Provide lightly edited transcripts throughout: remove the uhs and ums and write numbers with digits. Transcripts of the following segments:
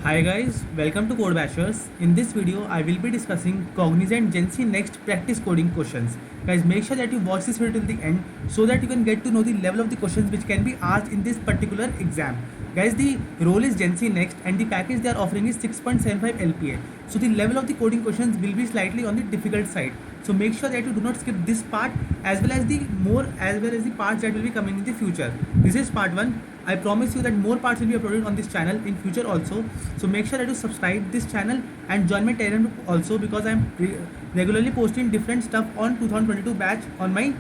Hi guys, welcome to Code Bashers. In this video, I will be discussing Cognizant Gen Z Next practice coding questions. Guys, make sure that you watch this video till the end so that you can get to know the level of the questions which can be asked in this particular exam. Guys, the role is Gen Z Next and the package they are offering is 6.75 LPA. So the level of the coding questions will be slightly on the difficult side. So make sure that you do not skip this part as well as the parts that will be coming in the future. This is part 1. I promise you that more parts will be uploaded on this channel in future also. So make sure that you subscribe this channel and join my Telegram group also because I am regularly posting different stuff on 2022 batch on my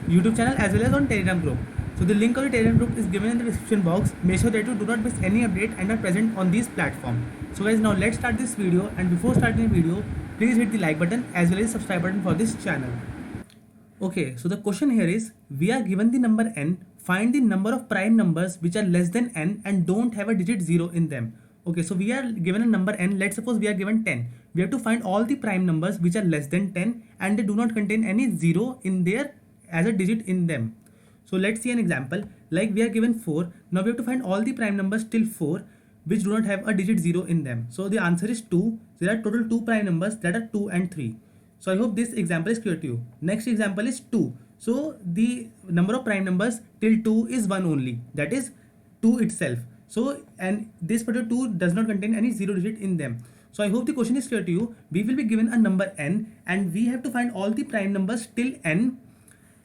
YouTube channel as well as on Telegram group. So the link of the Telegram group is given in the description box. Make sure that you do not miss any update and are present on this platform. So guys, now let's start this video, and before starting the video, please hit the like button as well as subscribe button for this channel. Okay, so the question here is, we are given the number n, find the number of prime numbers which are less than n and don't have a digit 0 in them. Okay, so we are given a number n, let's suppose we are given 10. We have to find all the prime numbers which are less than 10 and they do not contain any 0 in there as a digit in them. So let's see an example, like we are given 4, now we have to find all the prime numbers till 4 which do not have a digit 0 in them. So the answer is 2, there are total 2 prime numbers that are 2 and 3. So I hope this example is clear to you. Next example is 2. So the number of prime numbers till 2 is 1 only, that is 2 itself. So and this particular 2 does not contain any 0 digit in them. So I hope the question is clear to you. We will be given a number n and we have to find all the prime numbers till n,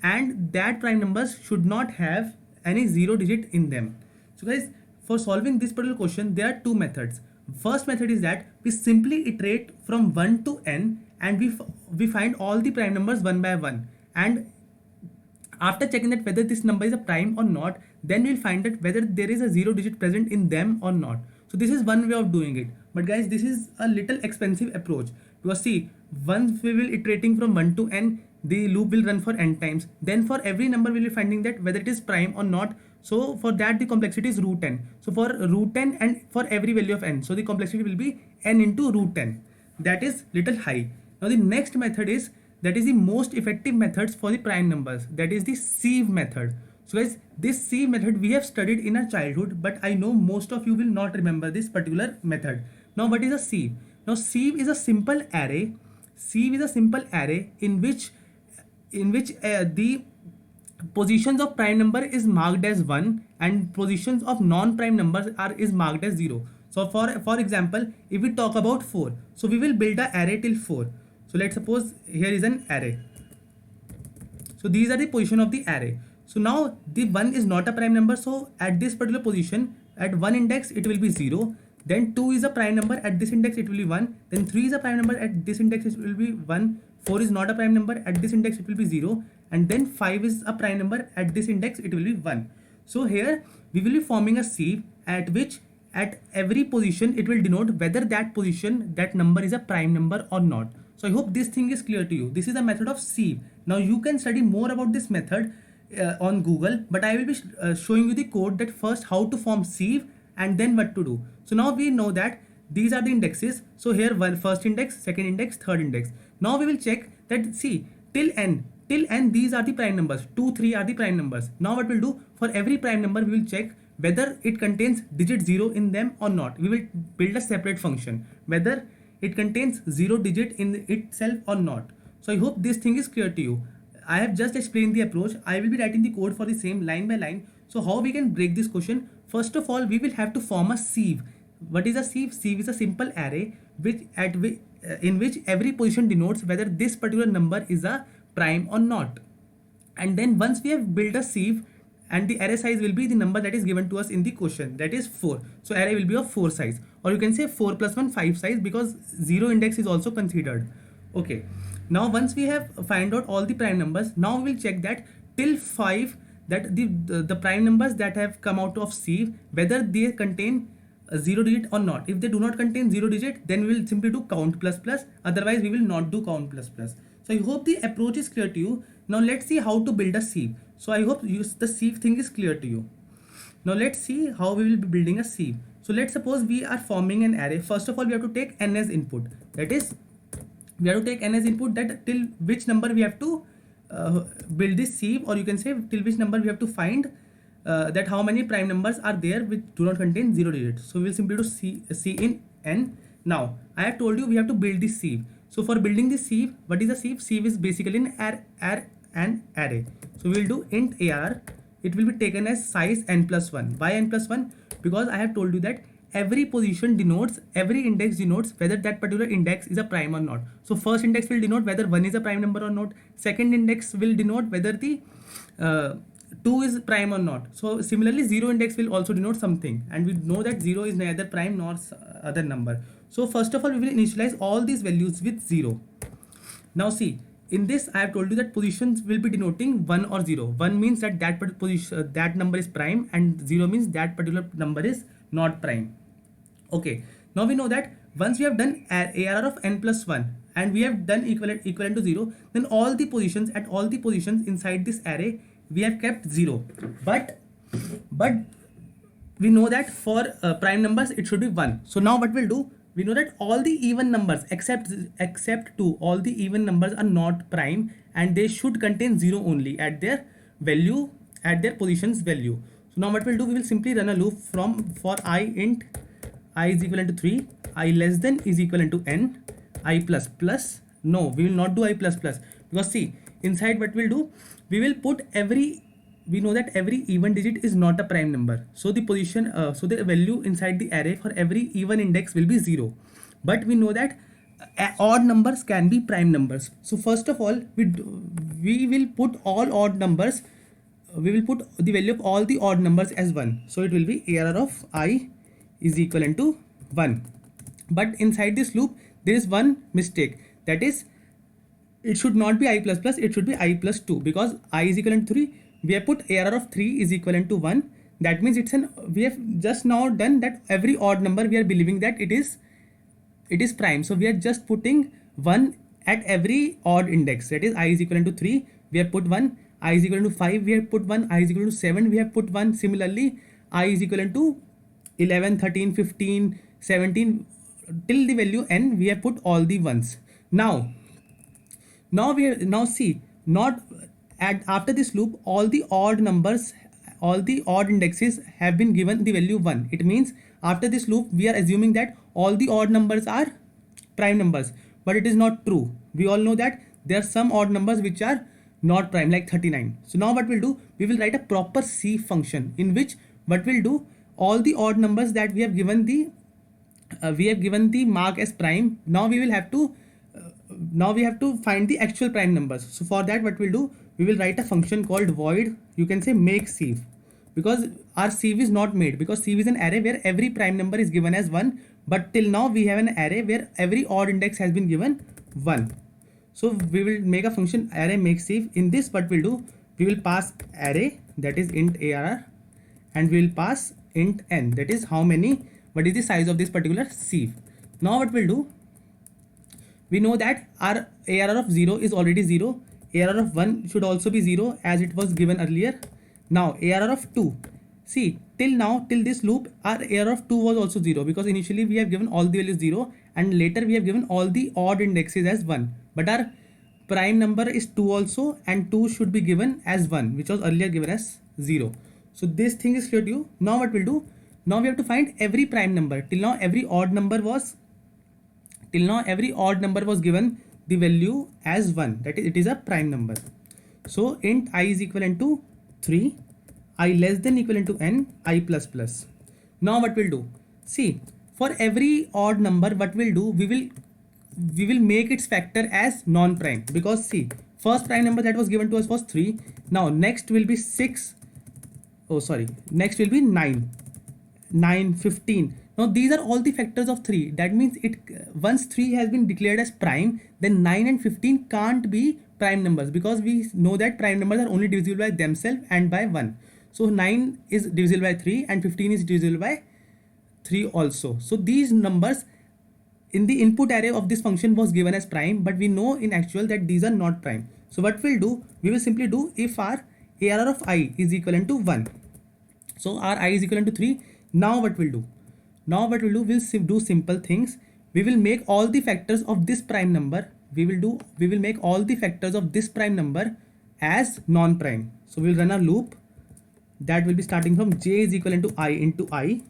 and that prime numbers should not have any 0 digit in them. So guys, for solving this particular question, there are two methods. First method is that we simply iterate from 1 to n and we find all the prime numbers one by one, and after checking that whether this number is a prime or not, then we'll find that whether there is a 0 digit present in them or not. So this is one way of doing it, but guys, this is a little expensive approach because see, once we will iterating from 1 to n, the loop will run for n times, then for every number we will be finding that whether it is prime or not. So for that the complexity is root n. So for root n and for every value of n, so the complexity will be n into root n. That is little high. Now the next method is, that is the most effective methods for the prime numbers, that is the sieve method. So guys, this sieve method we have studied in our childhood, but I know most of you will not remember this particular method. Now what is a sieve? Now sieve is a simple array. Sieve is a simple array in which the positions of prime number is marked as 1 and positions of non-prime numbers is marked as 0. So for example, if we talk about 4, so we will build an array till 4. So let's suppose here is an array. So these are the position of the array. So now the 1 is not a prime number, so at this particular position, at 1 index it will be 0. Then 2 is a prime number, at this index it will be 1. Then 3 is a prime number, at this index it will be 1. 4 is not a prime number, at this index it will be 0. And then 5 is a prime number, at this index it will be 1. So here we will be forming a sieve at which at every position it will denote whether that position, that number is a prime number or not. So I hope this thing is clear to you. This is the method of sieve. Now you can study more about this method on Google, but I will be showing you the code that first how to form sieve and then what to do. So now we know that these are the indexes. So here first index, second index, third index. Now we will check that, see, till n these are the prime numbers, 2 3 are the prime numbers. Now what we'll do, for every prime number we will check whether it contains digit 0 in them or not. We will build a separate function whether it contains 0 digit in itself or not. So I hope this thing is clear to you. I have just explained the approach. I will be writing the code for the same line by line. So how we can break this question? First of all, we will have to form a sieve. What is a sieve? Sieve is a simple array in which every position denotes whether this particular number is a prime or not. And then once we have built a sieve, and the array size will be the number that is given to us in the question, that is 4. So array will be of 4 size, or you can say 4 plus 1 5 size because 0 index is also considered. Okay, now once we have find out all the prime numbers, now we will check that till 5, that the prime numbers that have come out of sieve, whether they contain a 0 digit or not. If they do not contain 0 digit, then we will simply do count plus plus, otherwise we will not do count plus plus. So I hope the approach is clear to you. Now let's see how to build a sieve. So I hope the sieve thing is clear to you. Now let's see how we will be building a sieve. So let's suppose we are forming an array. First of all, we have to take n as input. That is, we have to take n as input, that till which number we have to build this sieve, or you can say till which number we have to find that how many prime numbers are there which do not contain 0 digits. So we will simply do C in n. Now I have told you we have to build this sieve. So for building this sieve, what is a sieve? Sieve is basically an array. So we will do int ARR. It will be taken as size n plus 1. Why n plus 1? Because I have told you that every position denotes, every index denotes whether that particular index is a prime or not. So first index will denote whether 1 is a prime number or not. Second index will denote whether the 2 is prime or not. So similarly 0 index will also denote something, and we know that 0 is neither prime nor other number. So first of all we will initialize all these values with 0. Now see, in this I have told you that positions will be denoting 1 or 0. 1 means that position, that number is prime, and 0 means that particular number is not prime. Okay, now we know that once we have done ARR of n plus 1 and we have done equivalent to 0, then all the positions inside this array we have kept 0. But we know that for prime numbers it should be 1. So now what we'll do, we know that all the even numbers except 2, all the even numbers are not prime, and they should contain 0 only at their value, at their positions value. So now what we'll do, we will simply run a loop for I int I is equivalent to 3, I less than is equivalent to n, I plus plus. No, we will not do I plus plus, because see, inside what we'll do, we will put we know that every even digit is not a prime number. So the position, so the value inside the array for every even index will be 0. But we know that odd numbers can be prime numbers. So first of all, we will put all odd numbers, we will put the value of all the odd numbers as 1. So it will be ARR of I is equivalent to 1. But inside this loop there is one mistake, that is it should not be I plus plus, it should be I plus 2, because I is equivalent to 3. We have put ARR of 3 is equivalent to 1. That means we have just now done that every odd number we are believing that it is prime. So we are just putting 1 at every odd index, that is I is equivalent to 3, we have put 1, I is equivalent to 5, we have put 1, I is equivalent to 7, we have put 1. Similarly I is equivalent to 11, 13, 15, 17 till the value n, we have put all the ones. Now see, not after this loop, all the odd numbers, all the odd indexes have been given the value 1. It means after this loop we are assuming that all the odd numbers are prime numbers, but it is not true. We all know that there are some odd numbers which are not prime, like 39. So now what we'll do, we will write a proper C function in which what we'll do, all the odd numbers that we have given the mark as prime, now we have to find the actual prime numbers. So for that what we'll do, we will write a function called void, you can say make sieve, because our sieve is not made, because sieve is an array where every prime number is given as 1, but till now we have an array where every odd index has been given 1. So we will make a function array make sieve. In this what we'll do, we will pass array, that is int ARR, and we will pass int n, that is what is the size of this particular sieve. Now what we'll do, we know that our ARR of 0 is already 0, ARR of 1 should also be 0 as it was given earlier. Now ARR of 2, see, till this loop our ARR of 2 was also 0, because initially we have given all the values 0 and later we have given all the odd indexes as 1, but our prime number is 2 also, and 2 should be given as 1, which was earlier given as 0. So this thing is clear to you. Now what we'll do, now we have to find every prime number. Till now every odd number was given the value as 1, that is it is a prime number. So int I is equivalent to 3, I less than equivalent to n, I plus plus. Now what we'll do, see, for every odd number what we'll do, we will make its factor as non-prime, because see, first prime number that was given to us was 3. Now next will be 6, next will be 9, 15. Now these are all the factors of 3. That means once 3 has been declared as prime, then 9 and 15 can't be prime numbers, because we know that prime numbers are only divisible by themselves and by 1. So 9 is divisible by 3 and 15 is divisible by 3 also. So these numbers in the input array of this function was given as prime, but we know in actual that these are not prime. So what we'll do, we will simply do if our ARR of I is equivalent to 1. So our I is equivalent to 3. Now what we'll do, we'll do simple things. We will make all the factors of this prime number, we will make all the factors of this prime number as non-prime. So we'll run a loop that will be starting from j is equivalent to I into I,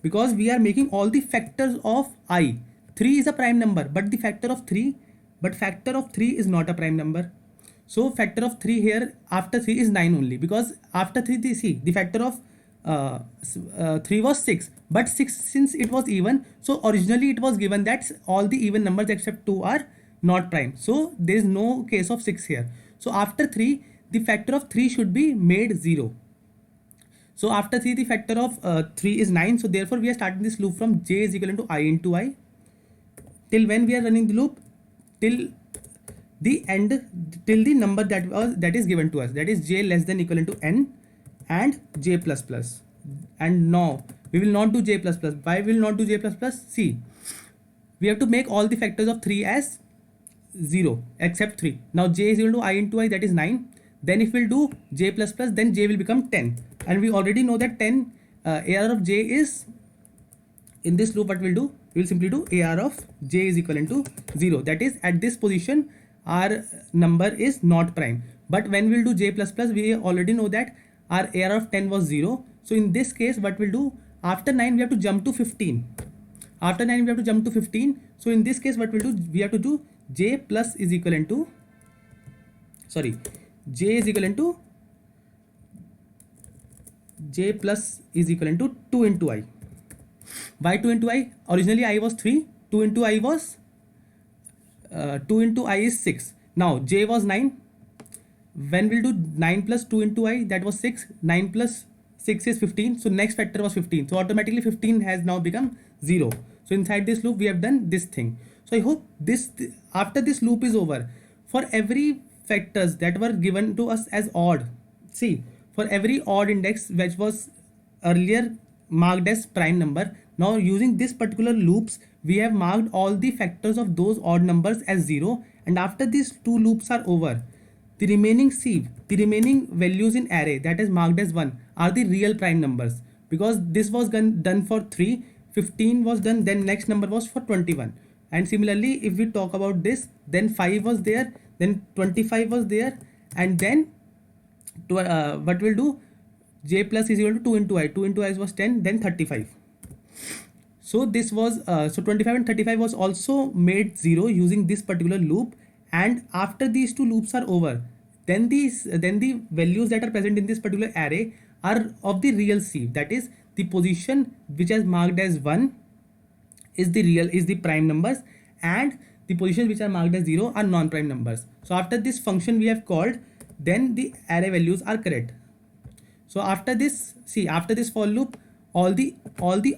because we are making all the factors of I. 3 is a prime number, but factor of 3 is not a prime number. So factor of 3 here after 3 is 9 only, because after 3 the factor of 3 was 6, but 6, since it was even, so originally it was given that all the even numbers except 2 are not prime, so there is no case of 6 here. So after 3 the factor of 3 should be made 0. So after 3 the factor of 3 is 9, so therefore we are starting this loop from j is equivalent to I into I. Till when we are running the loop? Till the end, till the number that is given to us, that is j less than equivalent to n and j plus plus. And now we will not do j plus plus. Why we will not do j plus plus? See, we have to make all the factors of 3 as 0 except 3. Now j is equal to I into I, that is 9. Then if we'll do j plus plus, then j will become 10, and we already know that 10 AR of j is, in this loop what we'll do, we will simply do AR of j is equivalent to 0, that is at this position our number is not prime. But when we'll do j plus plus, we already know that our AR of 10 was 0. So in this case what we'll do, after 9 we have to jump to 15. After 9 we have to jump to 15. So in this case what we'll do, we have to do j plus is equivalent to, j is equivalent to, j plus is equivalent to 2 into I. Why 2 into I? Originally I was 3, 2 into I was 2 into I is 6. Now j was 9. When we'll do 9 plus 2 into I, that was 6. 9 plus 6 is 15. So next factor was 15. So automatically 15 has now become 0. So inside this loop we have done this thing. So I hope this, after this loop is over, for every factors that were given to us as odd, see, for every odd index which was earlier marked as prime number, now using this particular loops we have marked all the factors of those odd numbers as 0, and after these two loops are over, the remaining sieve, the remaining values in array that is marked as 1 are the real prime numbers, because this was done for 3, 15 was done, then next number was for 21. And similarly if we talk about this, then 5 was there, then 25 was there, and then what we'll do, j plus is equal to 2 into I. 2 into I was 10, then 35. So this was so 25 and 35 was also made 0 using this particular loop. And after these two loops are over, then the values that are present in this particular array are of the real sieve, that is the position which is marked as 1 is the prime numbers, and the positions which are marked as 0 are non-prime numbers. So after this function we have called, then the array values are correct. So after this, see, after this for loop, all the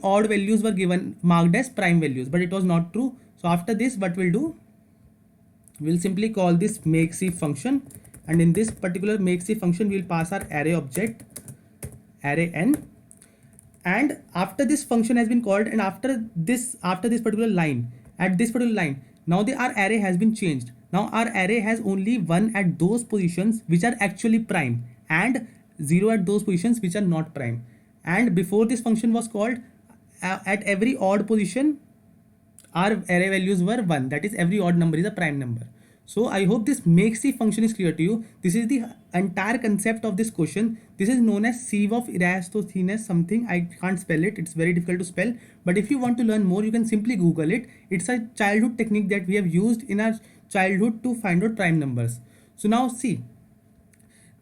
odd values were given marked as prime values, but it was not true. So after this what we'll do, we'll simply call this makesieve function, and in this particular makesieve function we will pass our array object array n. And after this function has been called, and after this particular line, at this particular line, now our array has been changed. Now our array has only 1 at those positions which are actually prime, and 0 at those positions which are not prime. And before this function was called, at every odd position our array values were 1, that is every odd number is a prime number. So I hope this makesieve function is clear to you. This is the entire concept of this question. This is known as sieve of Eratosthenes something. I can't spell it. It's very difficult to spell. But if you want to learn more, you can simply Google it. It's a childhood technique that we have used in our childhood to find out prime numbers. So now see.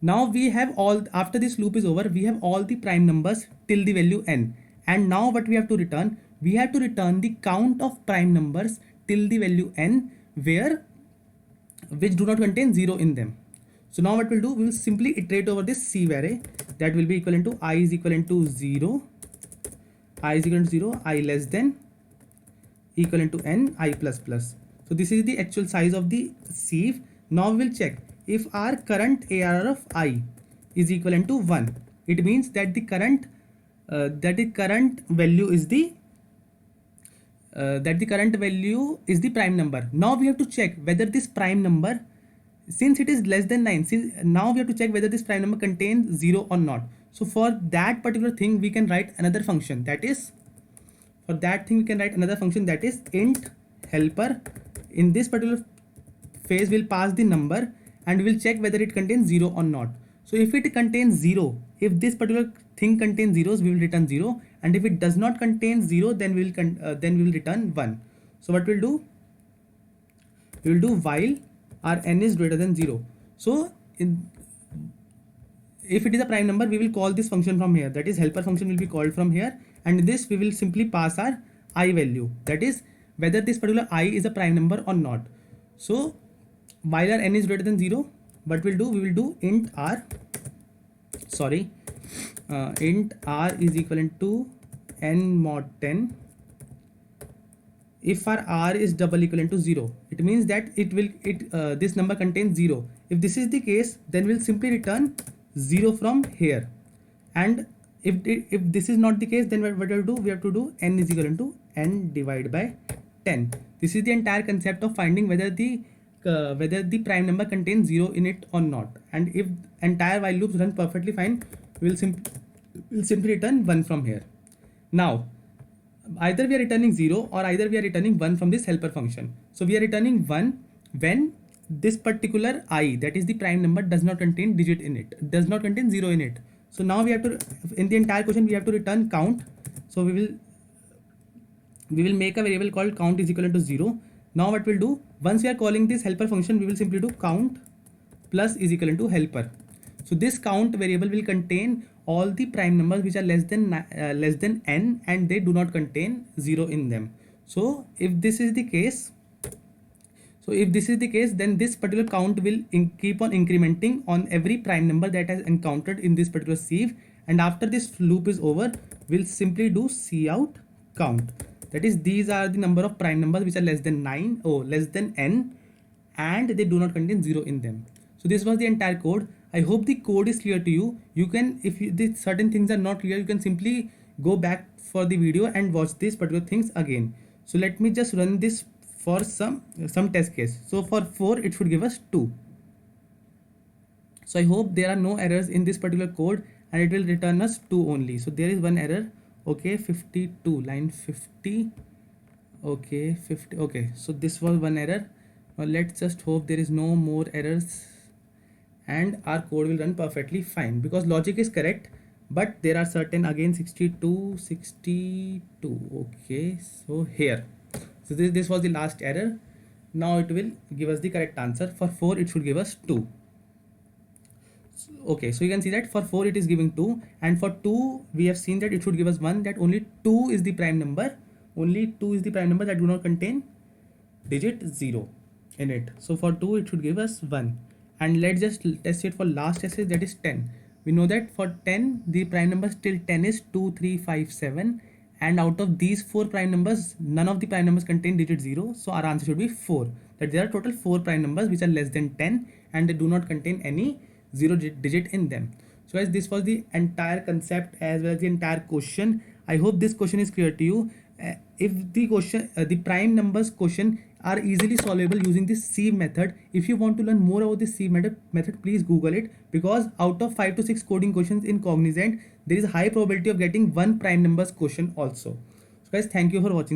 Now we have all, after this loop is over, we have all the prime numbers till the value n. And now what we have to return? We have to return the count of prime numbers till the value n, which do not contain 0 in them. So now what we'll do, we will simply iterate over this sieve array, that will be equivalent to I is equivalent to 0, I is equivalent to 0, I less than equivalent to n, I plus plus. So this is the actual size of the sieve. Now we will check if our current ARR of I is equivalent to 1. It means that the current value is the prime number. Now we have to check whether this prime number, since it is less than 9, now we have to check whether this prime number contains 0 or not. So for that particular thing we can write another function, that is int helper. In this particular phase we'll pass the number and we'll check whether it contains 0 or not. So if it contains 0, if this particular thing contains zeros, we will return 0, and if it does not contain 0, then we will return 1. So what we'll do? We will do while our n is greater than 0. So if it is a prime number, we will call this function from here, that is helper function will be called from here, and in this we will simply pass our I value, that is whether this particular I is a prime number or not. So while our n is greater than 0, what we'll do, we will do int r is equivalent to n mod 10 if our r is double equivalent to 0. It means that this number contains 0. If this is the case, then we'll simply return 0 from here, and if this is not the case, then what we'll do, we have to do n is equivalent to n divided by 10. This is the entire concept of finding whether the prime number contains 0 in it or not, and if entire while loops run perfectly fine, we'll simply return 1 from here. Now either we are returning 0 or either we are returning 1 from this helper function. So we are returning 1 when this particular I, that is the prime number, does not contain digit in it, does not contain 0 in it. So now we have to, in the entire question we have to return count. So we will make a variable called count is equivalent to 0. Now what we'll do, once we are calling this helper function, we will simply do count plus is equivalent to helper. So this count variable will contain all the prime numbers which are less than n, and they do not contain 0 in them. So if this is the case, then this particular count will keep on incrementing on every prime number that has encountered in this particular sieve, and after this loop is over, we'll simply do cout count. That is, these are the number of prime numbers which are less than n, and they do not contain 0 in them. So this was the entire code. I hope the code is clear to you. You can, if certain things are not clear, you can simply go back for the video and watch these particular things again. So let me just run this for some test case. So for 4, it should give us 2. So I hope there are no errors in this particular code, and it will return us 2 only. So there is one error. Okay, 52, line 50. Okay, 50. Okay, so this was one error. Now let's just hope there is no more errors, and our code will run perfectly fine, because logic is correct, but there are certain, again 62. Okay, so here, so this was the last error. Now it will give us the correct answer. For 4, it should give us 2. Okay, so you can see that for 4 it is giving 2, and for 2 we have seen that it should give us 1, that only 2 is the prime number, that do not contain digit 0 in it. So for 2 it should give us 1, and let's just test it for last test, that is 10. We know that for 10 the prime number till 10 is 2, 3, 5, 7, and out of these 4 prime numbers, none of the prime numbers contain digit 0, so our answer should be 4. That there are total 4 prime numbers which are less than 10, and they do not contain any 0 digit in them. So guys, this was the entire concept as well as the entire question. I hope this question is clear to you. If the prime numbers question are easily solvable using this sieve method. If you want to learn more about this sieve method, please Google it, because out of 5 to 6 coding questions in Cognizant, there is a high probability of getting one prime numbers question also. So guys, thank you for watching.